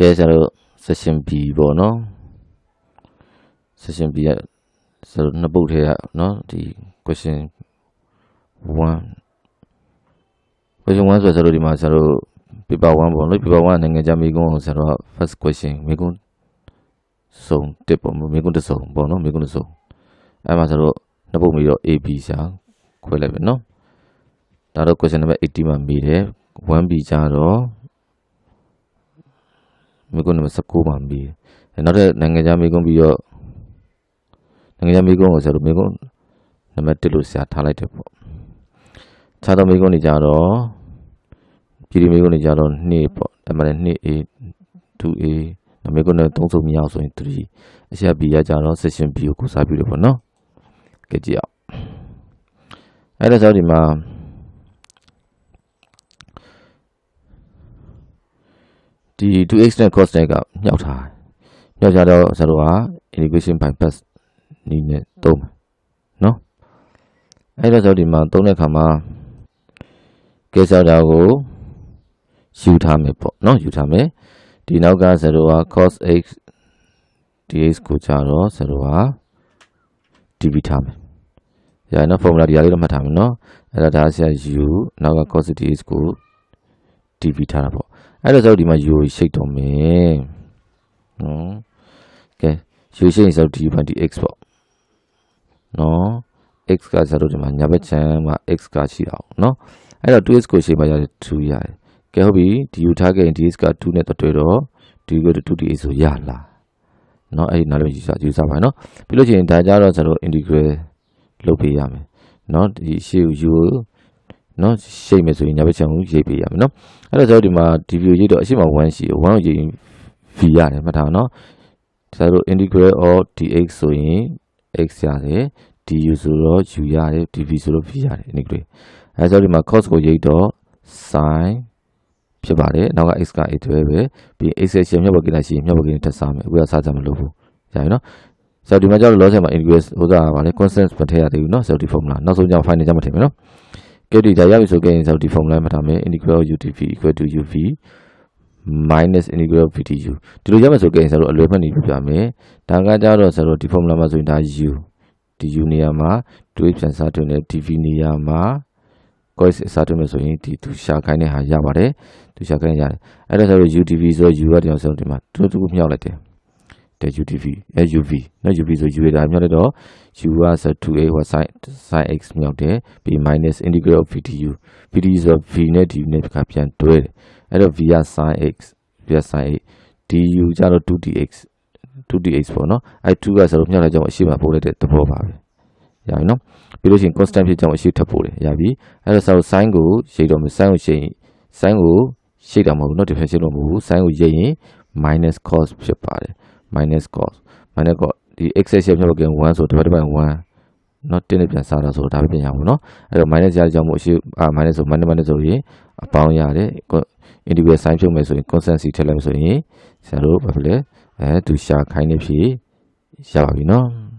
ကဲဆရာတို့ session B ပေါ့နော် session B ကဆရာတို့နှစ်ပုတ်ထဲကနော်ဒီ question 1 question 1ဆိုဆရာတို့ဒီမှာဆရာတို့ paper 1ပေါ့နော် paper 1နိုင်ငံခြားမိကုန်းကိုဆရာတို့ first question မိကုန်းစုံတစ်ပေါ့မိကုန်းတစ်စုံပေါ့နော်မိကုန်းတစ်စုံအဲ့မှာဆရာတို့နှစ်ပုတ်မိတော့ A B ဆရာခွဲလိုက်ပြီနော်ဒါတော့ question number 80မှာမိတယ် 1B ကြတော့မိကုန်း number 19မှာမိတယ်နောက်ထပ်နိုင်ငံခြားမိကုန်းပြီးတော့နိုင်ငံခြားမိကုန်းကိုဆရာတို့မိကုန်း number 1လို့ဆရာထားလိုက်တယ်ပေါ့ခြားသောမိကုန်းတွေကြတော့ပြည်မိကုန်းတွေကြတော့2ပေါ့အဲ့မှာလည်း 2A 2A မိကုန်းနဲ့3စုံမြောက်ဆိုရင်3အရှာ B ရကြတော့ section B ကိုစားပြုတယ်ပေါ့နော်ကြည့်ကြည့်အောင်အဲ့ဒါဆိုဒီမှာဒီ 2x နဲ့ cos နဲ့ကမြောက်ထားမြောက်ကြတော့ဆရာတို့က integration by parts နည်းနဲ့သုံးမယ်နော်အဲ့ဒါဆိုဒီမှာသုံးတဲ့အခါမှာကဲစားတာကိုယူထားမယ်ပေါ့နော်ယူထားမယ်ဒီနောက်ကဆရာတို့က cos x dx ကိုကြတော့ဆရာတို့က dv ထားမယ်ရနော် formula ဒီဟာလေးတော့မှတ်ထားမယ်နော်အဲ့ဒါဆရာ u နောက်က cos dx ကို dv ထားတာပေါ့အဲ့ဒါဆိုဒီမှာ u ရှိတ်တော့မယ်နော်ကဲ u ရှိတ်ရင်ဆို du by dx ပေါ့နော် x ကဆရာတို့ဒီမှာညာဘက်ခြမ်းမှာ x ကရှိတာနော်အဲ့တော့ 2x ကိုရှိမှရတယ်2ရတယ်ကဲဟုတ်ပြီ du ထားခဲ့ရင် dx က2နဲ့တွေ့တော့ du က2 dx ဆိုရလားနော်အဲ့ဒီနားလေးယူစားပါနော်ပြီးလို့ရှိရင်ဒါကြတော့ကျွန်တော် integral လုပ်ပေးရမယ်နော်ဒီရှေ့ u နော်ရှိတ်မယ်ဆိုရင်ညာဘက်ခြမ်းကိုရေးပေးရမယ်နော်အဲ့တော့ကျွန်တော်ဒီမှာ dv ရေးတော့အရှိမ1ရှိ1ကိုရေးရင် v ရတယ်မှတ်ထားနော်ကျွန်တော် integral of dx ဆိုရင် x ရတယ် du ဆိုတော့ u ရတယ် dv ဆိုတော့ v ရတယ် integral အဲဆိုဒီမှာ cos ကိုရေးတော့ sin ဖြစ်ပါတယ်နောက်က x က a တွဲပဲပြီး x ရဲ့ရှေ့မြောက်ဘက်ကင်းလိုက်ရှိရင်မြောက်ဘက်ကင်းထပ်စားမယ်အခုကစားကြမလို့ဘူးရပြီနော်ဆိုတော့ဒီမှာကျတော့ loss မှာ integral ဟိုကပါလေ constant မထည့်ရသေးဘူးနော်ဆိုတော့ဒီ formula နောက်ဆုံးကျတော့ final ကျမှထည့်မယ်နော်ကဲဒီဒါရပြီဆိုရင်ဆိုတော့ဒီ formula မှတ်ထားမယ် integral u dv equal to uv minus integral of v du ဒီလိုရမယ်ဆိုရင်ဆိုတော့အလွယ်မှတ်နေပြပြမယ်ဒါကကြတော့ဆိုတော့ဒီ formula မှာဆိုရင်ဒါ u du နေရာမှာ 2x ပြန်စားတွင်တဲ့ dv နေရာမှာ cos စားတွင်မယ်ဆိုရင်ဒီသူရှာခိုင်းတဲ့ဟာရပါတယ်သူရှာခိုင်းရတယ်အဲ့ဒါဆိုတော့ u dv ဆိုတော့ u ကတယောက်ဆိုဒီမှာတူတူမြောက်လိုက်တယ်တဲ့ u dv uv နော် uv ဆို u ဒါမြောက်လိုက်တော့ u ကဆို 2a ဟို sin x မြောက်တယ်ပြီး minus integral of v du v du ဆို v နဲ့ du နဲ့ပြန်တွဲတယ်အဲ့တော့ v က sin x v က sin a du ကြတော့ 2dx ပေါ့နော်အဲ့2ကဆိုတော့မြောက်လိုက်ကြအောင်အရှိမပို့လိုက်တဲ့သဘောပါပဲရပြီနော်ပြီးလို့ရှိရင် constant ဖြစ်ကြအောင်အရှိထပ်ပို့တယ်ရပြီအဲ့တော့ဆို sin ကိုရှိတော့မယ် sin ကိုရှိရင် sin ကိုရှိတာမဟုတ်ဘူးเนาะ differential လို့မဟုတ်ဘူး sin ကိုရေးရင် minus cos ဖြစ်ပါတယ် minus cos ဒီ x ရဲ့ရှေ့မြောက်ဘက်က1ဆိုတစ်ပတ်1เนาะတင်းနဲ့ပြန်စားတာဆိုတော့ဒါပဲပြန်ရအောင်เนาะအဲ့တော့ minus ရတဲ့ကြောင့်မို့အရှိminus ဆို minus ဆိုရင်အပေါင်းရတယ် integral sin ဖြုတ်မယ်ဆိုရင် constant c ထည့်လိုက်မယ်ဆိုရင်ဆရာတို့ဘာဖြစ်လဲသူရှာခိုင်းနေဖြစ်ရပါပြီเนาะ